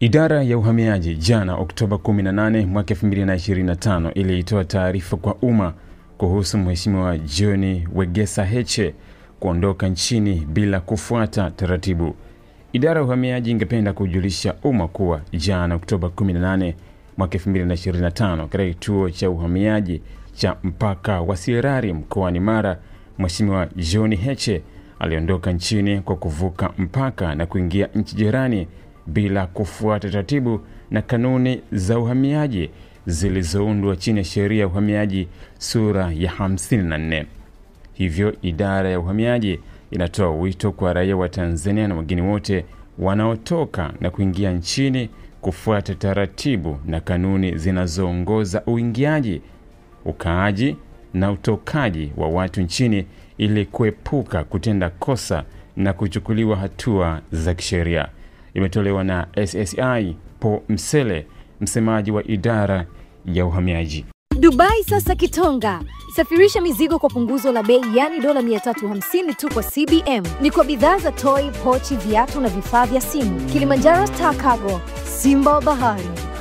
Idara ya uhamiaji jana Oktoba 18 mwaka 2025 ilitoa taarifa kwa umma kuhusu Mheshimiwa John Wegesa Heche kuondoka nchini bila kufuata taratibu. Idara ya uhamiaji ingependa kujulisha umma kuwa jana Oktoba 18 mwaka 2025 katika kituo cha uhamiaji cha mpaka wa Sirari mkoani Mara, Mheshimiwa John Heche aliondoka nchini kwa kuvuka mpaka na kuingia nchi jirani bila kufuata taratibu na kanuni za uhamiaji zilizoundwa chini ya sheria ya uhamiaji sura ya 54. Hivyo idara ya uhamiaji inatoa wito kwa raia wa Tanzania na wageni wote wanaotoka na kuingia nchini kufuata taratibu na kanuni zinazoongoza uingiaji, ukaaji na utokaji wa watu nchini ili kuepuka kutenda kosa na kuchukuliwa hatua za kisheria. Imetolewa na SSI Paul Msele, msemaji wa idara ya uhamiaji. Dubai sasa Kitonga. Safirisha mizigo kwa punguzo la bei, yani dola 350 tu kwa CBM. Ni kwa bidhaa za toy, pochi, viatu na vifaa vya simu. Kilimanjaro Star Cargo, Simba Bahari.